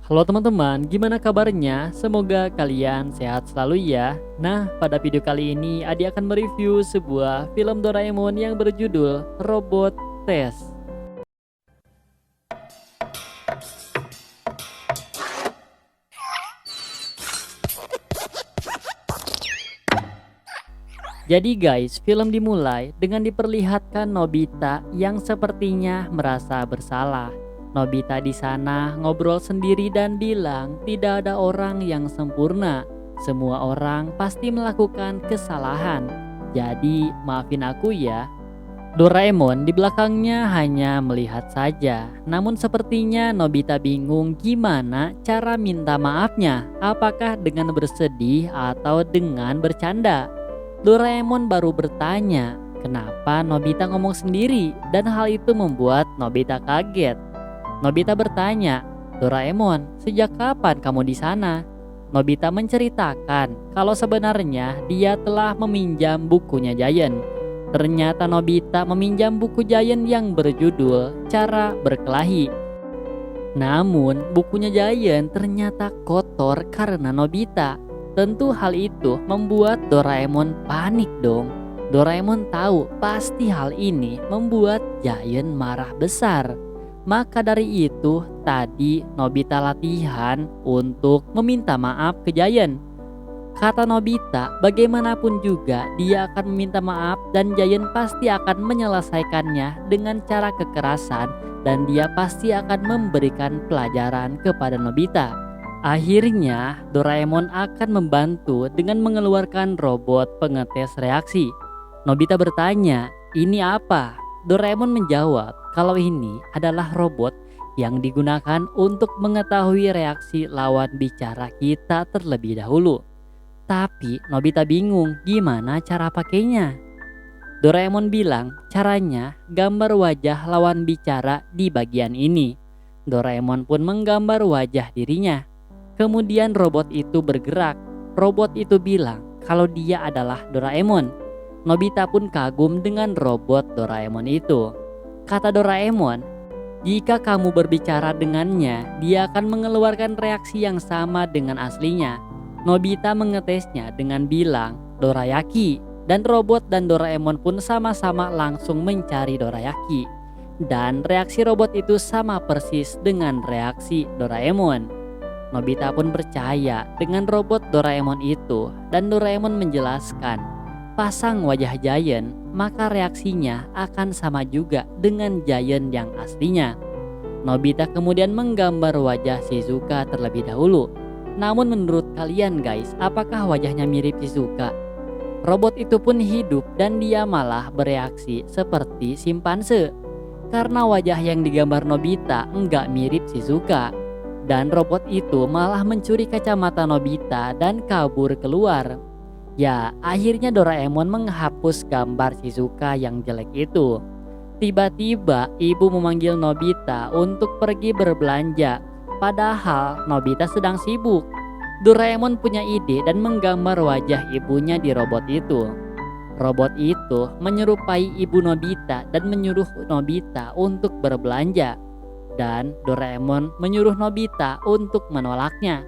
Halo teman-teman, gimana kabarnya? Semoga kalian sehat selalu ya. Nah, pada video kali ini Adi akan mereview sebuah film Doraemon yang berjudul Robot Test. Jadi guys, film dimulai dengan diperlihatkan Nobita yang sepertinya merasa bersalah. Nobita di sana ngobrol sendiri dan bilang tidak ada orang yang sempurna. Semua orang pasti melakukan kesalahan. Jadi maafin aku ya. Doraemon di belakangnya hanya melihat saja. Namun sepertinya Nobita bingung gimana cara minta maafnya. Apakah dengan bersedih atau dengan bercanda? Doraemon baru bertanya, kenapa Nobita ngomong sendiri dan hal itu membuat Nobita kaget. Nobita bertanya, Doraemon, sejak kapan kamu di sana? Nobita menceritakan kalau sebenarnya dia telah meminjam bukunya Giant. Ternyata Nobita meminjam buku Giant yang berjudul Cara Berkelahi. Namun bukunya Giant ternyata kotor karena Nobita. Tentu hal itu membuat Doraemon panik dong. Doraemon tahu pasti hal ini membuat Giant marah besar. Maka dari itu tadi Nobita latihan untuk meminta maaf ke Giant. Kata Nobita, bagaimanapun juga dia akan meminta maaf dan Giant pasti akan menyelesaikannya dengan cara kekerasan dan dia pasti akan memberikan pelajaran kepada Nobita. Akhirnya, Doraemon akan membantu dengan mengeluarkan robot pengetes reaksi. Nobita bertanya, "Ini apa?" Doraemon menjawab, kalau ini adalah robot yang digunakan untuk mengetahui reaksi lawan bicara kita terlebih dahulu. Tapi Nobita bingung gimana cara pakainya. Doraemon bilang, caranya gambar wajah lawan bicara di bagian ini. Doraemon pun menggambar wajah dirinya. Kemudian robot itu bergerak. Robot itu bilang kalau dia adalah Doraemon. Nobita pun kagum dengan robot Doraemon itu. Kata Doraemon, jika kamu berbicara dengannya, dia akan mengeluarkan reaksi yang sama dengan aslinya. Nobita mengetesnya dengan bilang Dorayaki. Dan robot dan Doraemon pun sama-sama langsung mencari Dorayaki. Dan reaksi robot itu sama persis dengan reaksi Doraemon. Nobita pun percaya dengan robot Doraemon itu dan Doraemon menjelaskan, pasang wajah Giant maka reaksinya akan sama juga dengan Giant yang aslinya. Nobita kemudian menggambar wajah Shizuka terlebih dahulu. Namun menurut kalian guys, apakah wajahnya mirip Shizuka? Robot itu pun hidup dan dia malah bereaksi seperti simpanse. Karena wajah yang digambar Nobita enggak mirip Shizuka. Dan robot itu malah mencuri kacamata Nobita dan kabur keluar. Ya, akhirnya Doraemon menghapus gambar Shizuka yang jelek itu. Tiba-tiba ibu memanggil Nobita untuk pergi berbelanja. Padahal Nobita sedang sibuk. Doraemon punya ide dan menggambar wajah ibunya di robot itu. Robot itu menyerupai ibu Nobita dan menyuruh Nobita untuk berbelanja. Dan Doraemon menyuruh Nobita untuk menolaknya.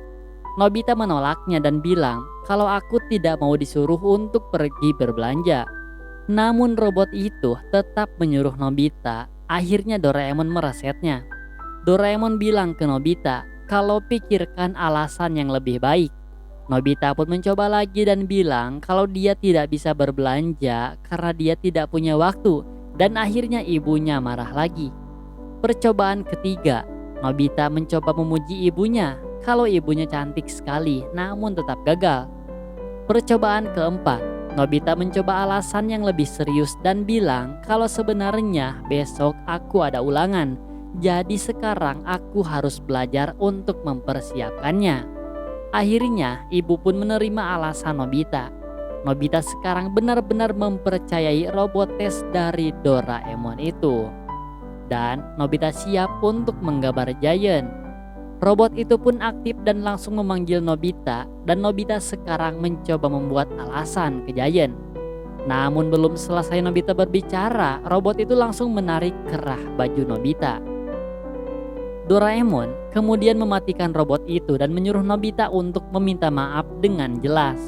Nobita menolaknya dan bilang kalau aku tidak mau disuruh untuk pergi berbelanja. Namun robot itu tetap menyuruh Nobita. Akhirnya Doraemon meresetnya. Doraemon bilang ke Nobita kalau pikirkan alasan yang lebih baik. Nobita pun mencoba lagi dan bilang kalau dia tidak bisa berbelanja karena dia tidak punya waktu. Dan akhirnya ibunya marah lagi. Percobaan ketiga, Nobita mencoba memuji ibunya kalau ibunya cantik sekali namun tetap gagal. Percobaan keempat, Nobita mencoba alasan yang lebih serius dan bilang kalau sebenarnya besok aku ada ulangan. Jadi sekarang aku harus belajar untuk mempersiapkannya. Akhirnya ibu pun menerima alasan Nobita. Nobita sekarang benar-benar mempercayai robot tes dari Doraemon itu. Dan Nobita siap untuk menggambar Giant. Robot itu pun aktif dan langsung memanggil Nobita dan Nobita sekarang mencoba membuat alasan ke Giant. Namun belum selesai Nobita berbicara, robot itu langsung menarik kerah baju Nobita. Doraemon kemudian mematikan robot itu dan menyuruh Nobita untuk meminta maaf dengan jelas.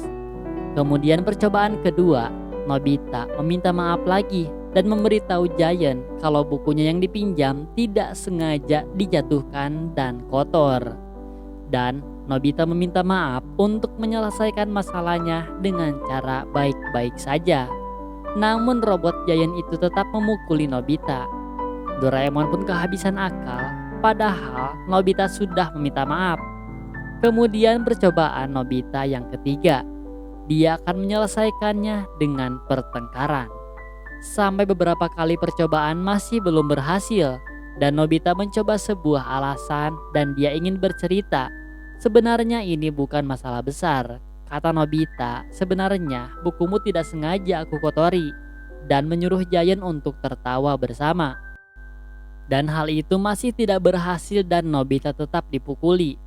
Kemudian percobaan kedua, Nobita meminta maaf lagi dan memberitahu Giant kalau bukunya yang dipinjam tidak sengaja dijatuhkan dan kotor. Dan Nobita meminta maaf untuk menyelesaikan masalahnya dengan cara baik-baik saja. Namun robot Giant itu tetap memukuli Nobita. Doraemon pun kehabisan akal, padahal Nobita sudah meminta maaf. Kemudian percobaan Nobita yang ketiga, dia akan menyelesaikannya dengan pertengkaran. Sampai beberapa kali percobaan masih belum berhasil, dan Nobita mencoba sebuah alasan dan dia ingin bercerita. Sebenarnya ini bukan masalah besar, kata Nobita. Sebenarnya bukumu tidak sengaja aku kotori, dan menyuruh Giant untuk tertawa bersama. Dan hal itu masih tidak berhasil dan Nobita tetap dipukuli.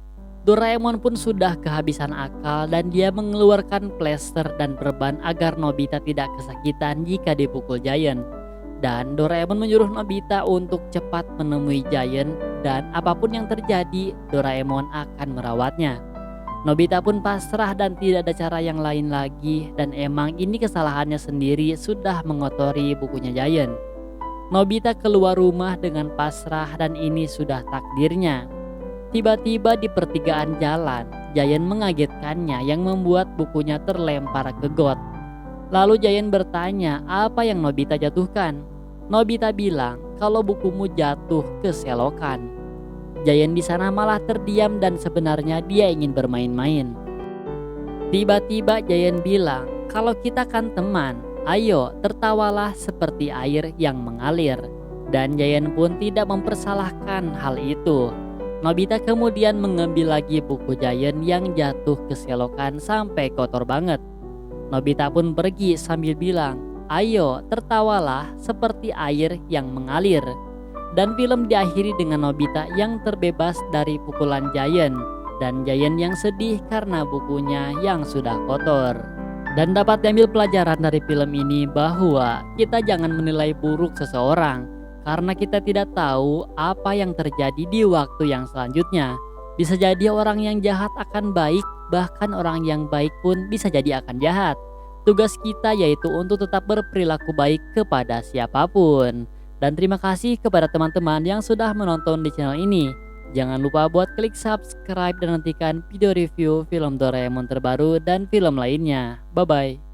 Doraemon pun sudah kehabisan akal dan dia mengeluarkan plester dan perban agar Nobita tidak kesakitan jika dipukul Giant. Dan Doraemon menyuruh Nobita untuk cepat menemui Giant dan apapun yang terjadi Doraemon akan merawatnya. Nobita pun pasrah dan tidak ada cara yang lain lagi, dan emang ini kesalahannya sendiri sudah mengotori bukunya Giant. Nobita keluar rumah dengan pasrah dan ini sudah takdirnya. Tiba-tiba di pertigaan jalan, Giant mengagetkannya yang membuat bukunya terlempar ke got. Lalu Giant bertanya apa yang Nobita jatuhkan. Nobita bilang kalau bukumu jatuh ke selokan. Giant di sana malah terdiam dan sebenarnya dia ingin bermain-main. Tiba-tiba Giant bilang kalau kita kan teman, ayo tertawalah seperti air yang mengalir. Dan Giant pun tidak mempersalahkan hal itu. Nobita kemudian mengambil lagi buku Giant yang jatuh ke selokan sampai kotor banget. Nobita pun pergi sambil bilang, ayo tertawalah seperti air yang mengalir. Dan film diakhiri dengan Nobita yang terbebas dari pukulan Giant, dan Giant yang sedih karena bukunya yang sudah kotor. Dan dapat diambil pelajaran dari film ini bahwa kita jangan menilai buruk seseorang, karena kita tidak tahu apa yang terjadi di waktu yang selanjutnya. Bisa jadi orang yang jahat akan baik, bahkan orang yang baik pun bisa jadi akan jahat. Tugas kita yaitu untuk tetap berperilaku baik kepada siapapun. Dan terima kasih kepada teman-teman yang sudah menonton di channel ini. Jangan lupa buat klik subscribe dan nantikan video review film Doraemon terbaru dan film lainnya. Bye bye.